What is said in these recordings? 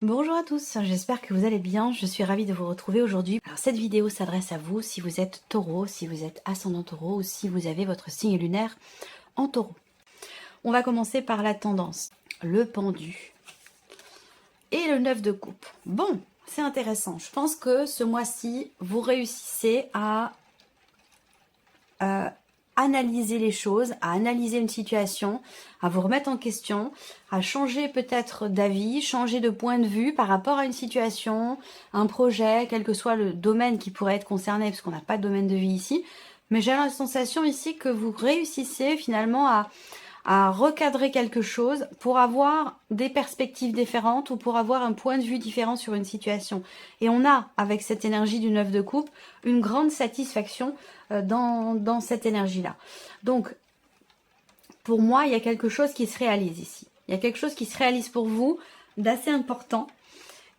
Bonjour à tous, j'espère que vous allez bien, je suis ravie de vous retrouver aujourd'hui. Alors cette vidéo s'adresse à vous si vous êtes taureau, si vous êtes ascendant taureau ou si vous avez votre signe lunaire en taureau. On va commencer par la tendance, le pendu et le 9 de coupe. Bon, c'est intéressant, je pense que ce mois-ci, vous réussissez à analyser les choses, à analyser une situation, à vous remettre en question, à changer peut-être d'avis, changer de point de vue par rapport à une situation, un projet, quel que soit le domaine qui pourrait être concerné, parce qu'on n'a pas de domaine de vie ici. Mais j'ai la sensation ici que vous réussissez finalement à recadrer quelque chose pour avoir des perspectives différentes ou pour avoir un point de vue différent sur une situation. Et on a, avec cette énergie du 9 de coupe, une grande satisfaction dans cette énergie-là. Donc, pour moi, il y a quelque chose qui se réalise ici. Il y a quelque chose qui se réalise pour vous d'assez important.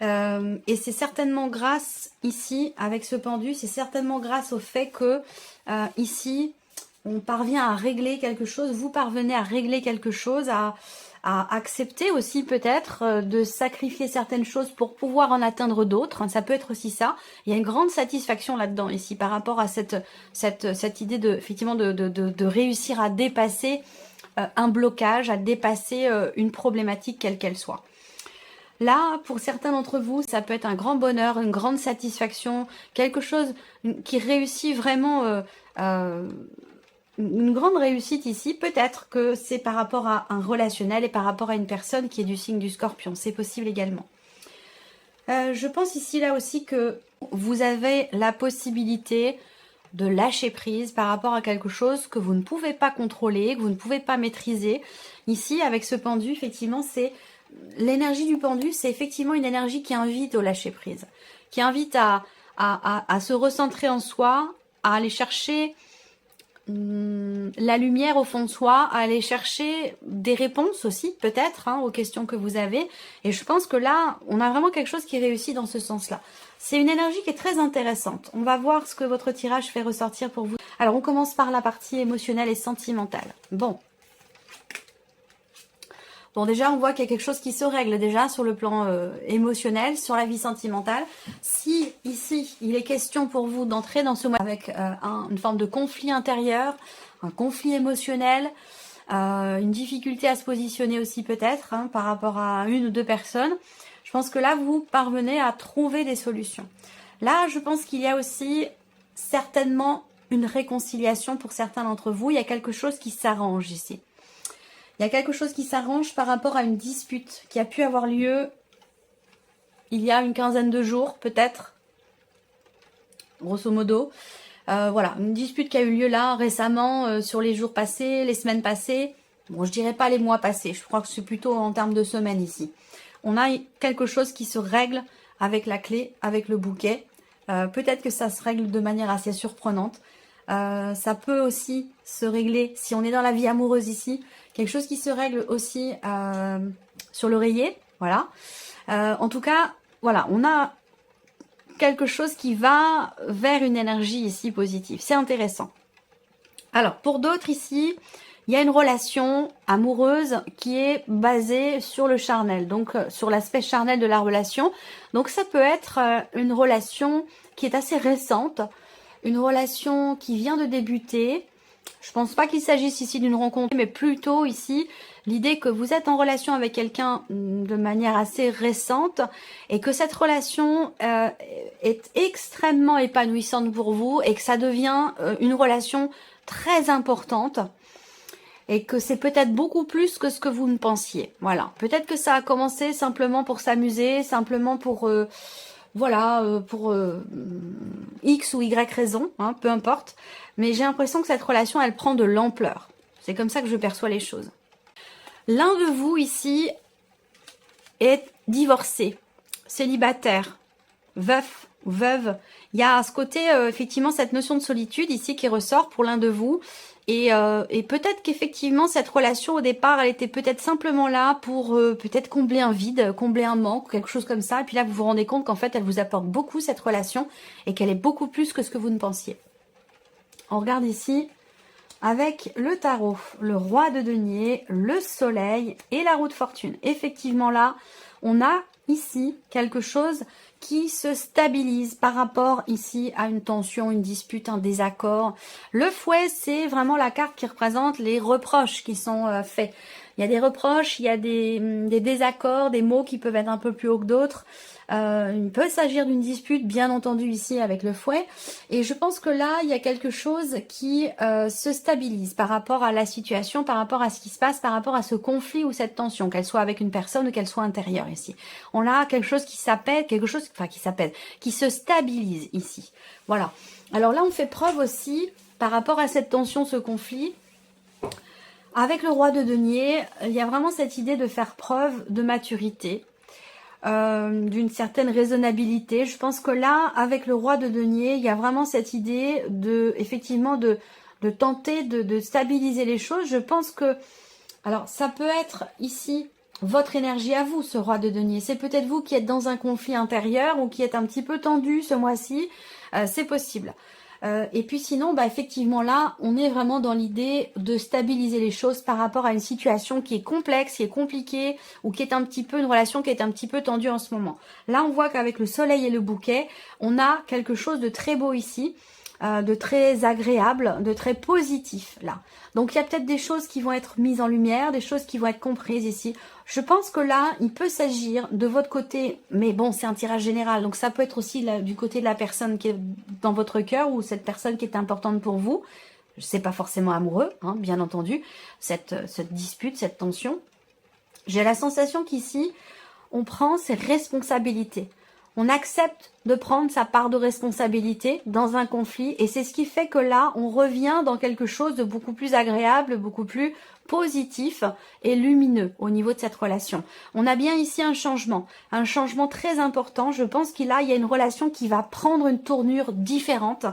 Et c'est certainement grâce, ici, avec ce pendu, c'est certainement grâce au fait que, ici, on parvient à régler quelque chose, vous parvenez à régler quelque chose, à accepter aussi peut-être de sacrifier certaines choses pour pouvoir en atteindre d'autres. Ça peut être aussi ça. Il y a une grande satisfaction là-dedans ici par rapport à cette idée effectivement de réussir à dépasser un blocage, à dépasser une problématique quelle qu'elle soit. Là, pour certains d'entre vous, ça peut être un grand bonheur, une grande satisfaction, quelque chose qui réussit vraiment, une grande réussite ici. Peut-être que c'est par rapport à un relationnel et par rapport à une personne qui est du signe du Scorpion. C'est possible également. Je pense ici, là aussi, que vous avez la possibilité de lâcher prise par rapport à quelque chose que vous ne pouvez pas contrôler, que vous ne pouvez pas maîtriser. Ici, avec ce pendu, effectivement, c'est l'énergie du pendu, c'est effectivement une énergie qui invite au lâcher prise, qui invite à se recentrer en soi, à aller chercher la lumière au fond de soi, à aller chercher des réponses aussi, peut-être, aux questions que vous avez. Et je pense que là, on a vraiment quelque chose qui réussit dans ce sens-là. C'est une énergie qui est très intéressante. On va voir ce que votre tirage fait ressortir pour vous. Alors, on commence par la partie émotionnelle et sentimentale. Bon, déjà, on voit qu'il y a quelque chose qui se règle déjà sur le plan émotionnel, sur la vie sentimentale. Si, ici, il est question pour vous d'entrer dans ce mois avec une forme de conflit intérieur, un conflit émotionnel, une difficulté à se positionner aussi peut-être par rapport à une ou deux personnes, je pense que là, vous parvenez à trouver des solutions. Là, je pense qu'il y a aussi certainement une réconciliation pour certains d'entre vous. Il y a quelque chose qui s'arrange ici. Il y a quelque chose qui s'arrange par rapport à une dispute qui a pu avoir lieu il y a une quinzaine de jours, peut-être, grosso modo. Voilà, une dispute qui a eu lieu là récemment, sur les jours passés, les semaines passées. Bon, je dirais pas les mois passés, je crois que c'est plutôt en termes de semaines ici. On a quelque chose qui se règle avec la clé, avec le bouquet. Peut-être que ça se règle de manière assez surprenante. Ça peut aussi se régler, si on est dans la vie amoureuse ici, quelque chose qui se règle aussi sur l'oreiller, voilà. En tout cas, voilà, on a quelque chose qui va vers une énergie ici positive. C'est intéressant. Alors, pour d'autres ici, il y a une relation amoureuse qui est basée sur le charnel, donc sur l'aspect charnel de la relation. Donc, ça peut être une relation qui est assez récente, une relation qui vient de débuter. Je pense pas qu'il s'agisse ici d'une rencontre, mais plutôt ici l'idée que vous êtes en relation avec quelqu'un de manière assez récente et que cette relation est extrêmement épanouissante pour vous et que ça devient une relation très importante et que c'est peut-être beaucoup plus que ce que vous ne pensiez. Voilà, peut-être que ça a commencé simplement pour s'amuser, simplement pour... pour X ou Y raison, peu importe. Mais j'ai l'impression que cette relation, elle prend de l'ampleur. C'est comme ça que je perçois les choses. L'un de vous ici est divorcé, célibataire, veuf ou veuve. Il y a à ce côté, effectivement, cette notion de solitude ici qui ressort pour l'un de vous. Et peut-être qu'effectivement, cette relation, au départ, elle était peut-être simplement là pour peut-être combler un vide, combler un manque, quelque chose comme ça. Et puis là, vous vous rendez compte qu'en fait, elle vous apporte beaucoup, cette relation, et qu'elle est beaucoup plus que ce que vous ne pensiez. On regarde ici avec le tarot, le roi de denier, le soleil et la roue de fortune. Effectivement, là, on a ici quelque chose qui se stabilise par rapport ici à une tension, une dispute, un désaccord. Le fouet, c'est vraiment la carte qui représente les reproches qui sont faits. Il y a des reproches, il y a des désaccords, des mots qui peuvent être un peu plus hauts que d'autres. Il peut s'agir d'une dispute, bien entendu, ici avec le fouet. Et je pense que là, il y a quelque chose qui se stabilise par rapport à la situation, par rapport à ce qui se passe, par rapport à ce conflit ou cette tension, qu'elle soit avec une personne ou qu'elle soit intérieure ici. On a quelque chose qui s'appelle, qui se stabilise ici. Voilà. Alors là, on fait preuve aussi, par rapport à cette tension, ce conflit, avec le roi de denier, il y a vraiment cette idée de faire preuve de maturité, d'une certaine raisonnabilité. Je pense que là, avec le roi de denier, il y a vraiment cette idée de, effectivement, de tenter de stabiliser les choses. Je pense que, alors ça peut être ici votre énergie à vous, ce roi de denier. C'est peut-être vous qui êtes dans un conflit intérieur ou qui êtes un petit peu tendu ce mois-ci. C'est possible. Et puis sinon, effectivement là, on est vraiment dans l'idée de stabiliser les choses par rapport à une situation qui est complexe, qui est compliquée, ou qui est un petit peu, une relation qui est un petit peu tendue en ce moment. Là, on voit qu'avec le soleil et le bouquet, on a quelque chose de très beau ici, de très agréable, de très positif là. Donc il y a peut-être des choses qui vont être mises en lumière, des choses qui vont être comprises ici. Je pense que là, il peut s'agir de votre côté, mais bon, c'est un tirage général, donc ça peut être aussi du côté de la personne qui est dans votre cœur ou cette personne qui est importante pour vous. C'est pas forcément amoureux, hein, bien entendu, cette dispute, cette tension. J'ai la sensation qu'ici, on prend ses responsabilités. On accepte de prendre sa part de responsabilité dans un conflit et c'est ce qui fait que là, on revient dans quelque chose de beaucoup plus agréable, beaucoup plus positif et lumineux au niveau de cette relation. On a bien ici un changement très important. Je pense qu'il y a une relation qui va prendre une tournure différente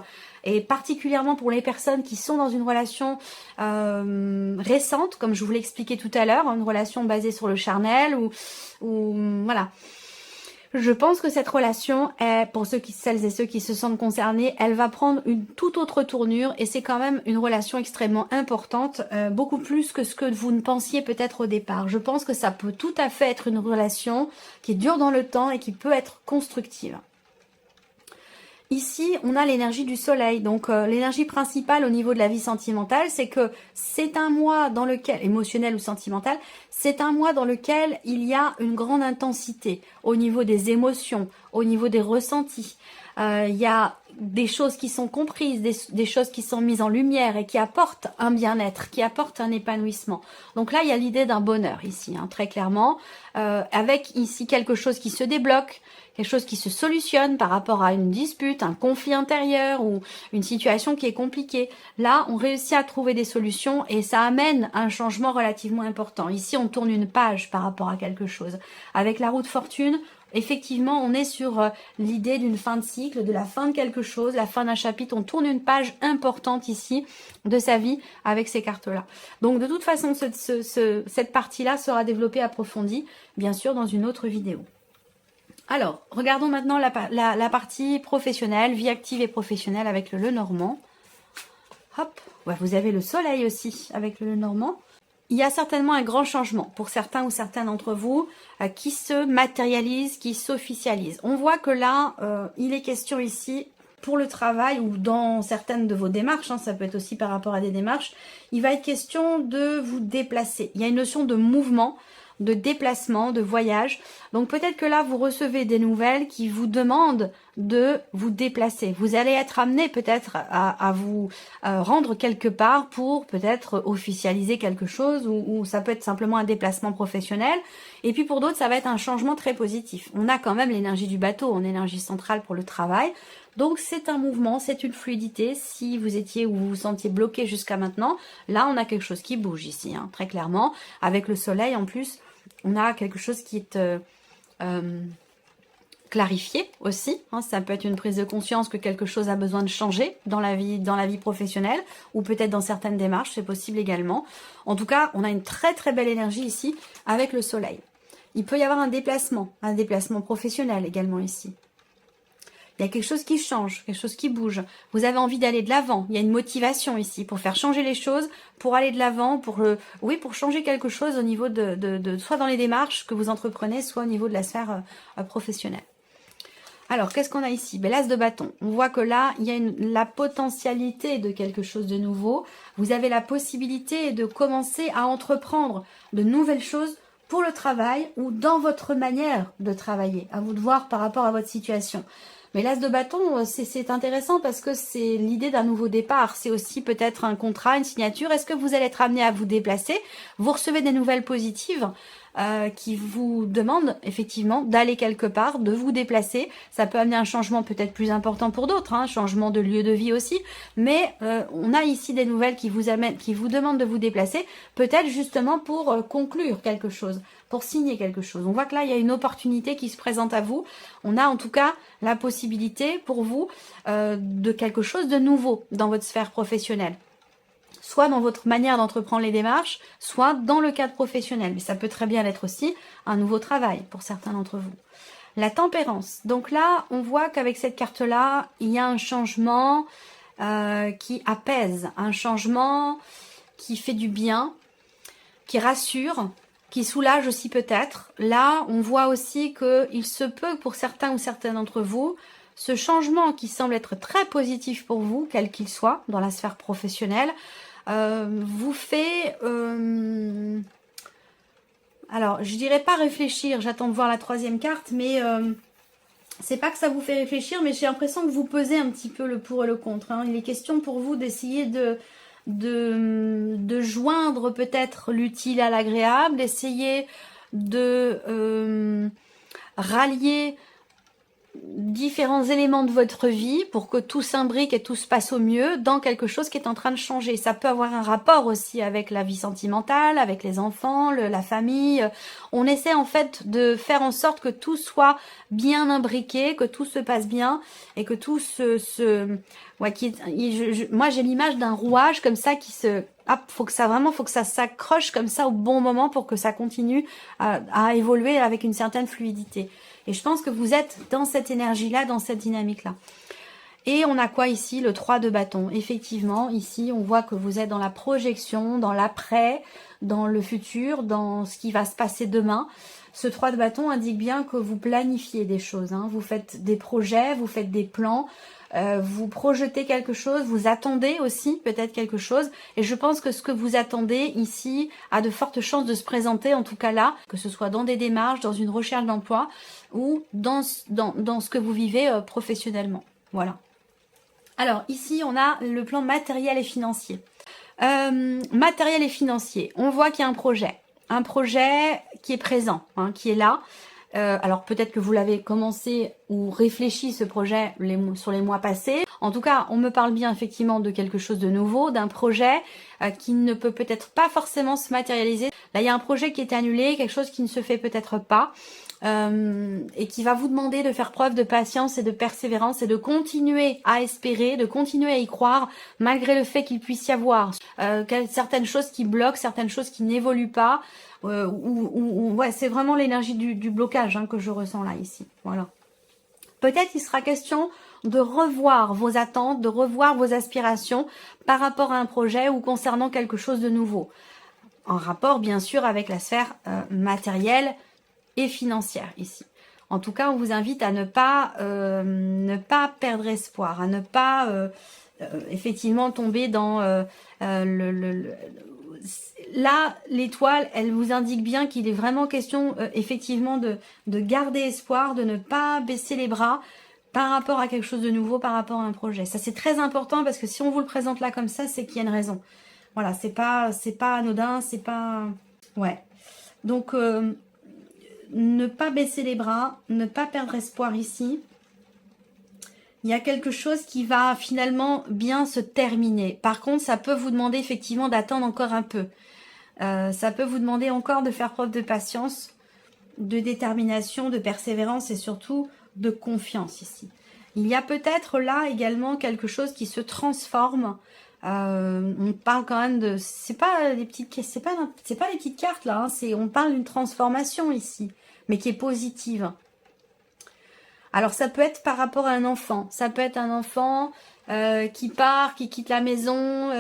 et particulièrement pour les personnes qui sont dans une relation récente, comme je vous l'ai expliqué tout à l'heure, une relation basée sur le charnel ou voilà. Je pense que cette relation, pour celles et ceux qui se sentent concernés, elle va prendre une toute autre tournure et c'est quand même une relation extrêmement importante, beaucoup plus que ce que vous ne pensiez peut-être au départ. Je pense que ça peut tout à fait être une relation qui dure dans le temps et qui peut être constructive. Ici, on a l'énergie du soleil, donc l'énergie principale au niveau de la vie sentimentale, c'est que c'est un mois dans lequel, émotionnel ou sentimental, c'est un mois dans lequel il y a une grande intensité au niveau des émotions, au niveau des ressentis. Il y a des choses qui sont comprises, des choses qui sont mises en lumière et qui apportent un bien-être, qui apportent un épanouissement. Donc là, il y a l'idée d'un bonheur ici, hein, très clairement, avec ici quelque chose qui se débloque, quelque chose qui se solutionne par rapport à une dispute, un conflit intérieur ou une situation qui est compliquée. Là, on réussit à trouver des solutions et ça amène un changement relativement important. Ici, on tourne une page par rapport à quelque chose. Avec la roue de fortune, effectivement, on est sur l'idée d'une fin de cycle, de la fin de quelque chose, la fin d'un chapitre. On tourne une page importante ici de sa vie avec ces cartes-là. Donc, de toute façon, cette partie-là sera développée, approfondie, bien sûr, dans une autre vidéo. Alors, regardons maintenant la partie professionnelle, vie active et professionnelle avec le Lenormand. Hop, ouais, vous avez le soleil aussi avec le Lenormand. Il y a certainement un grand changement pour certains ou certains d'entre vous qui se matérialise, qui s'officialise. On voit que là, il est question ici pour le travail ou dans certaines de vos démarches, hein, ça peut être aussi par rapport à des démarches, il va être question de vous déplacer. Il y a une notion de mouvement, de déplacement, de voyage. Donc peut-être que là, vous recevez des nouvelles qui vous demandent de vous déplacer. Vous allez être amené peut-être à vous rendre quelque part pour peut-être officialiser quelque chose ou ça peut être simplement un déplacement professionnel. Et puis pour d'autres, ça va être un changement très positif. On a quand même l'énergie du bateau en énergie centrale pour le travail. Donc c'est un mouvement, c'est une fluidité. Si vous étiez ou vous vous sentiez bloqué jusqu'à maintenant, là on a quelque chose qui bouge ici, hein, très clairement. Avec le soleil en plus, on a quelque chose qui est clarifié aussi. Hein, ça peut être une prise de conscience que quelque chose a besoin de changer dans la vie professionnelle ou peut-être dans certaines démarches, c'est possible également. En tout cas, on a une très très belle énergie ici avec le soleil. Il peut y avoir un déplacement professionnel également ici. Il y a quelque chose qui change, quelque chose qui bouge. Vous avez envie d'aller de l'avant. Il y a une motivation ici pour faire changer les choses, pour aller de l'avant, pour changer quelque chose au niveau soit dans les démarches que vous entreprenez, soit au niveau de la sphère professionnelle. Alors, qu'est-ce qu'on a ici? L'as de bâton. On voit que là, il y a la potentialité de quelque chose de nouveau. Vous avez la possibilité de commencer à entreprendre de nouvelles choses pour le travail ou dans votre manière de travailler. À vous de voir par rapport à votre situation. Mais l'as de bâton, c'est intéressant parce que c'est l'idée d'un nouveau départ. C'est aussi peut-être un contrat, une signature. Est-ce que vous allez être amené à vous déplacer? Vous recevez des nouvelles positives qui vous demandent effectivement d'aller quelque part, de vous déplacer. Ça peut amener un changement peut-être plus important pour d'autres, un changement de lieu de vie aussi. Mais on a ici des nouvelles qui vous demandent de vous déplacer, peut-être justement pour conclure quelque chose, pour signer quelque chose. On voit que là, il y a une opportunité qui se présente à vous. On a en tout cas la possibilité pour vous de quelque chose de nouveau dans votre sphère professionnelle. Soit dans votre manière d'entreprendre les démarches, soit dans le cadre professionnel. Mais ça peut très bien être aussi un nouveau travail pour certains d'entre vous. La tempérance. Donc là, on voit qu'avec cette carte-là, il y a un changement qui apaise, un changement qui fait du bien, qui rassure, qui soulage aussi peut-être. Là, on voit aussi qu'il se peut pour certains ou certaines d'entre vous, ce changement qui semble être très positif pour vous, quel qu'il soit, dans la sphère professionnelle, vous fait... alors, je dirais pas réfléchir, j'attends de voir la troisième carte, mais c'est pas que ça vous fait réfléchir, mais j'ai l'impression que vous pesez un petit peu le pour et le contre. Hein. Il est question pour vous d'essayer de joindre peut-être l'utile à l'agréable, d'essayer de rallier différents éléments de votre vie pour que tout s'imbrique et tout se passe au mieux dans quelque chose qui est en train de changer. Ça peut avoir un rapport aussi avec la vie sentimentale, avec les enfants, la famille. On essaie en fait de faire en sorte que tout soit bien imbriqué, que tout se passe bien et que tout moi j'ai l'image d'un rouage comme ça qui se... faut que ça s'accroche comme ça au bon moment pour que ça continue à évoluer avec une certaine fluidité. Et je pense que vous êtes dans cette énergie-là, dans cette dynamique-là. Et on a quoi ici? Le 3 de bâton. Effectivement, ici, on voit que vous êtes dans la projection, dans l'après, dans le futur, dans ce qui va se passer demain. Ce 3 de bâton indique bien que vous planifiez des choses. Hein. Vous faites des projets, vous faites des plans, vous projetez quelque chose, vous attendez aussi peut-être quelque chose. Et je pense que ce que vous attendez ici a de fortes chances de se présenter, en tout cas là, que ce soit dans des démarches, dans une recherche d'emploi ou dans ce que vous vivez professionnellement. Voilà. Alors ici, on a le plan matériel et financier. Matériel et financier, on voit qu'il y a un projet qui est présent, hein, qui est là. Alors peut-être que vous l'avez commencé ou réfléchi ce projet sur les mois passés. En tout cas, on me parle bien effectivement de quelque chose de nouveau, d'un projet qui ne peut peut-être pas forcément se matérialiser. Là, il y a un projet qui est annulé, quelque chose qui ne se fait peut-être pas. Et qui va vous demander de faire preuve de patience et de persévérance et de continuer à espérer, de continuer à y croire malgré le fait qu'il puisse y avoir certaines choses qui bloquent, certaines choses qui n'évoluent pas. Ouais, c'est vraiment l'énergie du blocage hein, que je ressens là ici. Voilà. Peut-être il sera question de revoir vos attentes, de revoir vos aspirations par rapport à un projet ou concernant quelque chose de nouveau. En rapport bien sûr avec la sphère matérielle et financière ici. En tout cas, on vous invite à ne pas perdre espoir, à ne pas effectivement tomber dans là, l'étoile, elle vous indique bien qu'il est vraiment question effectivement de garder espoir, de ne pas baisser les bras par rapport à quelque chose de nouveau, par rapport à un projet. Ça, c'est très important parce que si on vous le présente là comme ça, c'est qu'il y a une raison. Voilà, c'est pas anodin, c'est pas... Ouais. Donc... ne pas baisser les bras, ne pas perdre espoir ici. Il y a quelque chose qui va finalement bien se terminer. Par contre, ça peut vous demander effectivement d'attendre encore un peu. Ça peut vous demander encore de faire preuve de patience, de détermination, de persévérance et surtout de confiance ici. Il y a peut-être là également quelque chose qui se transforme. On parle quand même de, c'est pas les petites cartes là, hein, on parle d'une transformation ici, mais qui est positive. Alors ça peut être par rapport à un enfant, ça peut être un enfant qui part, qui quitte la maison,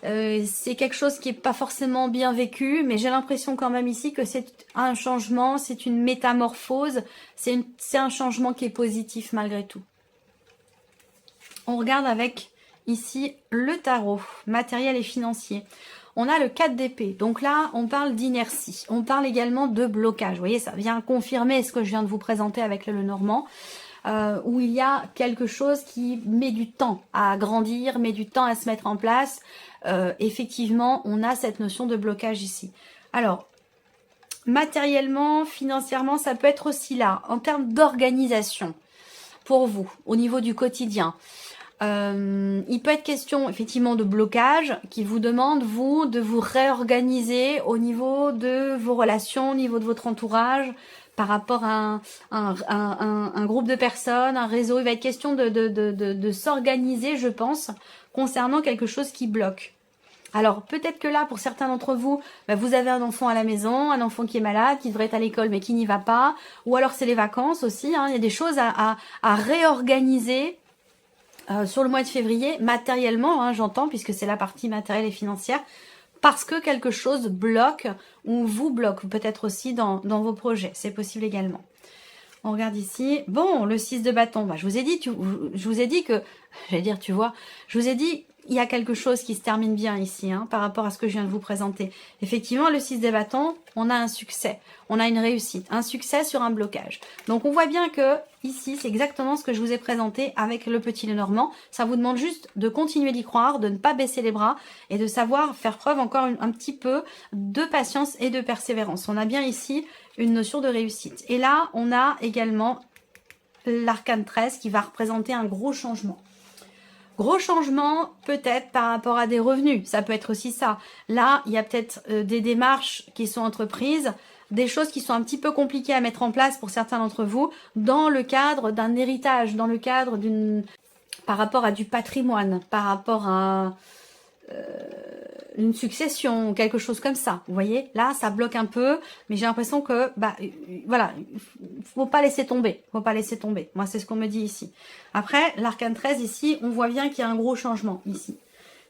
c'est quelque chose qui est pas forcément bien vécu, mais j'ai l'impression quand même ici que c'est un changement, c'est une métamorphose, c'est un changement qui est positif malgré tout. On regarde avec ici le tarot, matériel et financier. On a le 4 d'épée. Donc là, on parle d'inertie. On parle également de blocage. Vous voyez, ça vient confirmer ce que je viens de vous présenter avec le Lenormand, où il y a quelque chose qui met du temps à grandir, met du temps à se mettre en place. Effectivement, on a cette notion de blocage ici. Alors, matériellement, financièrement, ça peut être aussi là, en termes d'organisation, pour vous, au niveau du quotidien. Il peut être question effectivement de blocage qui vous demande, vous, de vous réorganiser au niveau de vos relations, au niveau de votre entourage, par rapport à un groupe de personnes, un réseau. Il va être question de s'organiser, je pense, concernant quelque chose qui bloque. Alors, peut-être que là, pour certains d'entre vous, vous avez un enfant à la maison, un enfant qui est malade, qui devrait être à l'école mais qui n'y va pas, ou alors c'est les vacances aussi, hein. Il y a des choses à réorganiser sur le mois de février, matériellement, hein, j'entends, puisque c'est la partie matérielle et financière, parce que quelque chose bloque ou vous bloque, peut-être aussi dans vos projets, c'est possible également. On regarde ici. Bon, le 6 de bâton. Je vous ai dit, je vous ai dit que, j'allais dire, tu vois, je vous ai dit, il y a quelque chose qui se termine bien ici, hein, par rapport à ce que je viens de vous présenter. Effectivement, le 6 de bâton, on a un succès, on a une réussite, un succès sur un blocage. Donc, on voit bien que ici, c'est exactement ce que je vous ai présenté avec le petit Lenormand. Ça vous demande juste de continuer d'y croire, de ne pas baisser les bras et de savoir faire preuve encore un petit peu de patience et de persévérance. On a bien ici une notion de réussite. Et là, on a également l'arcane 13 qui va représenter un gros changement. Gros changement peut-être par rapport à des revenus, ça peut être aussi ça. Là, il y a peut-être des démarches qui sont entreprises, des choses qui sont un petit peu compliquées à mettre en place pour certains d'entre vous, dans le cadre d'un héritage, dans le cadre par rapport à du patrimoine, par rapport à une succession, quelque chose comme ça. Vous voyez, là, ça bloque un peu, mais j'ai l'impression que, voilà, faut pas laisser tomber. Faut pas laisser tomber. Moi, c'est ce qu'on me dit ici. Après, l'arcane 13, ici, on voit bien qu'il y a un gros changement, ici.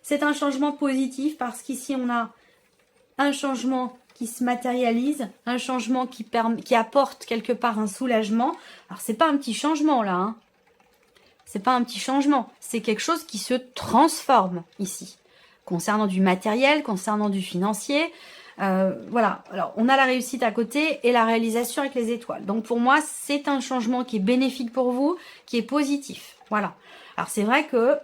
C'est un changement positif parce qu'ici, on a un changement qui se matérialise, un changement qui apporte quelque part un soulagement. Alors, c'est pas un petit changement, là, hein. C'est pas un petit changement. C'est quelque chose qui se transforme, ici. Concernant du matériel, concernant du financier. Voilà, alors on a la réussite à côté et la réalisation avec les étoiles. Donc pour moi, c'est un changement qui est bénéfique pour vous, qui est positif. Voilà. Alors c'est vrai que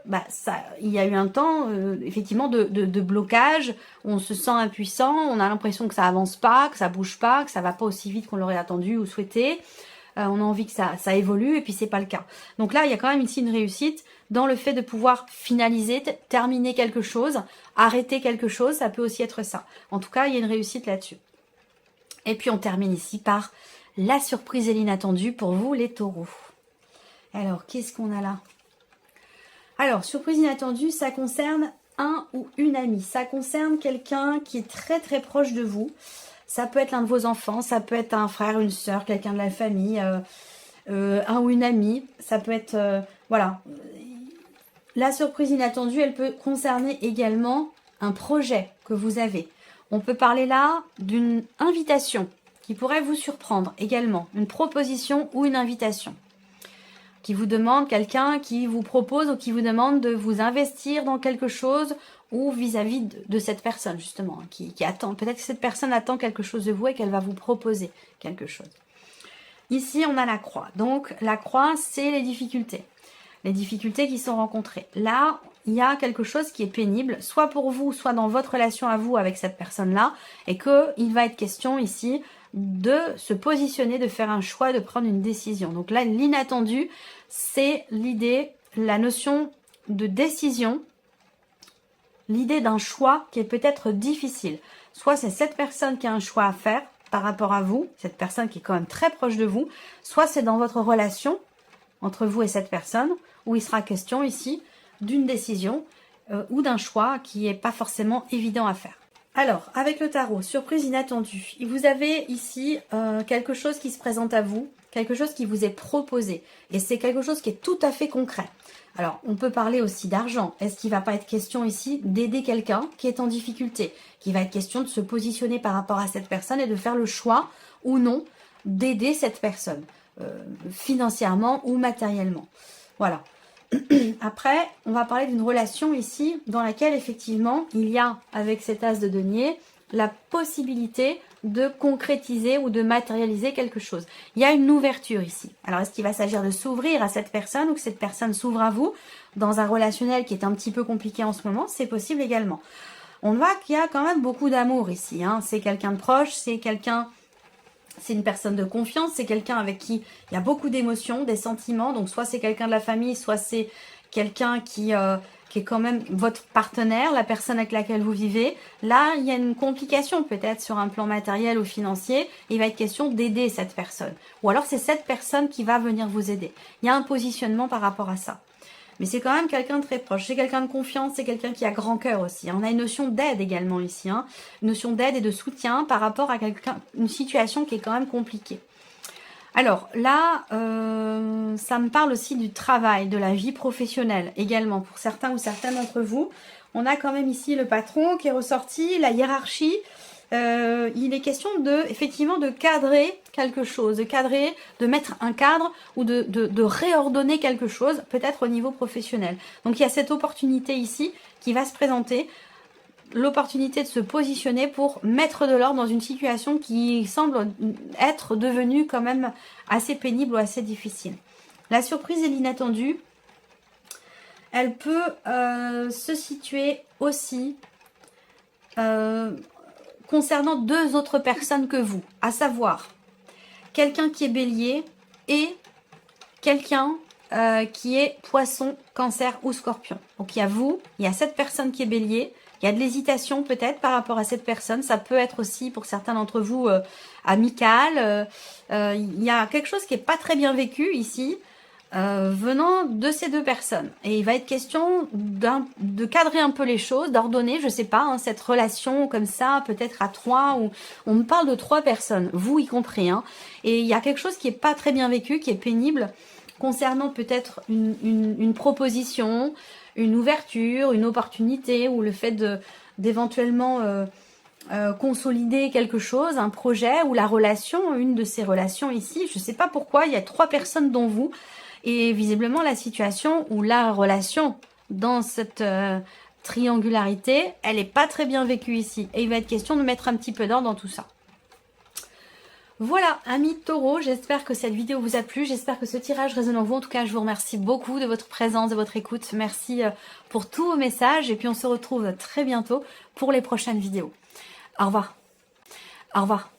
il y a eu un temps effectivement de blocage, on se sent impuissant, on a l'impression que ça avance pas, que ça bouge pas, que ça va pas aussi vite qu'on l'aurait attendu ou souhaité. On a envie que ça évolue et puis c'est pas le cas. Donc là, il y a quand même ici une réussite dans le fait de pouvoir finaliser, terminer quelque chose, arrêter quelque chose, ça peut aussi être ça. En tout cas, il y a une réussite là-dessus. Et puis on termine ici par la surprise et l'inattendue pour vous les taureaux. Alors, qu'est-ce qu'on a là? Alors, surprise inattendue, ça concerne un ou une amie. Ça concerne quelqu'un qui est très très proche de vous. Ça peut être l'un de vos enfants, ça peut être un frère, une sœur, quelqu'un de la famille, un ou une amie. Ça peut être, voilà. La surprise inattendue, elle peut concerner également un projet que vous avez. On peut parler là d'une invitation qui pourrait vous surprendre également. Une proposition ou une invitation qui vous demande, quelqu'un qui vous propose ou qui vous demande de vous investir dans quelque chose ou vis-à-vis de cette personne justement, qui attend. Peut-être que cette personne attend quelque chose de vous et qu'elle va vous proposer quelque chose. Ici, on a la croix. Donc, la croix, c'est les difficultés. Les difficultés qui sont rencontrées. Là, il y a quelque chose qui est pénible, soit pour vous, soit dans votre relation à vous avec cette personne-là, et qu'il va être question ici de se positionner, de faire un choix, de prendre une décision. Donc là, l'inattendu, c'est l'idée, la notion de décision, l'idée d'un choix qui est peut-être difficile. Soit c'est cette personne qui a un choix à faire par rapport à vous, cette personne qui est quand même très proche de vous, soit c'est dans votre relation entre vous et cette personne, où il sera question ici d'une décision ou d'un choix qui n'est pas forcément évident à faire. Alors, avec le tarot, surprise inattendue, vous avez ici quelque chose qui se présente à vous, quelque chose qui vous est proposé. Et c'est quelque chose qui est tout à fait concret. Alors, on peut parler aussi d'argent. Est-ce qu'il ne va pas être question ici d'aider quelqu'un qui est en difficulté? Qu'il va être question de se positionner par rapport à cette personne et de faire le choix ou non d'aider cette personne, financièrement ou matériellement. Voilà. Après, on va parler d'une relation ici dans laquelle effectivement il y a, avec cet as de denier, la possibilité de concrétiser ou de matérialiser quelque chose. Il y a une ouverture ici. Alors, est-ce qu'il va s'agir de s'ouvrir à cette personne ou que cette personne s'ouvre à vous dans un relationnel qui est un petit peu compliqué en ce moment? C'est possible également. On voit qu'il y a quand même beaucoup d'amour ici. Hein. C'est quelqu'un de proche, c'est une personne de confiance, c'est quelqu'un avec qui il y a beaucoup d'émotions, des sentiments. Donc, soit c'est quelqu'un de la famille, soit c'est quelqu'un qui est quand même votre partenaire, la personne avec laquelle vous vivez. Là, il y a une complication peut-être sur un plan matériel ou financier. Il va être question d'aider cette personne. Ou alors, c'est cette personne qui va venir vous aider. Il y a un positionnement par rapport à ça. Mais c'est quand même quelqu'un de très proche. C'est quelqu'un de confiance, c'est quelqu'un qui a grand cœur aussi. On a une notion d'aide également ici. Une notion d'aide et de soutien par rapport à une situation qui est quand même compliquée. Alors là, ça me parle aussi du travail, de la vie professionnelle également. Pour certains ou certaines d'entre vous, on a quand même ici le patron qui est ressorti, la hiérarchie. Il est question effectivement de cadrer quelque chose, de mettre un cadre ou de réordonner quelque chose, peut-être au niveau professionnel. Donc il y a cette opportunité ici qui va se présenter, l'opportunité de se positionner pour mettre de l'ordre dans une situation qui semble être devenue quand même assez pénible ou assez difficile. La surprise et l'inattendu, elle peut se situer aussi concernant deux autres personnes que vous, à savoir quelqu'un qui est bélier et quelqu'un qui est poisson, cancer ou scorpion. Donc il y a vous, il y a cette personne qui est bélier, il y a de l'hésitation peut-être par rapport à cette personne, ça peut être aussi pour certains d'entre vous amical, il y a quelque chose qui n'est pas très bien vécu ici, venant de ces deux personnes. Et il va être question de cadrer un peu les choses, d'ordonner, je sais pas, cette relation comme ça, peut-être à trois, ou on me parle de trois personnes, vous y compris. Et il y a quelque chose qui est pas très bien vécu, qui est pénible, concernant peut-être une proposition, une ouverture, une opportunité, ou le fait d'éventuellement consolider quelque chose, un projet, ou la relation, une de ces relations ici. Je sais pas pourquoi, il y a trois personnes dont vous. Et visiblement, la situation ou la relation dans cette triangularité, elle n'est pas très bien vécue ici. Et il va être question de mettre un petit peu d'ordre dans tout ça. Voilà, amis taureaux, j'espère que cette vidéo vous a plu. J'espère que ce tirage résonne en vous. En tout cas, je vous remercie beaucoup de votre présence, de votre écoute. Merci pour tous vos messages. Et puis, on se retrouve très bientôt pour les prochaines vidéos. Au revoir. Au revoir.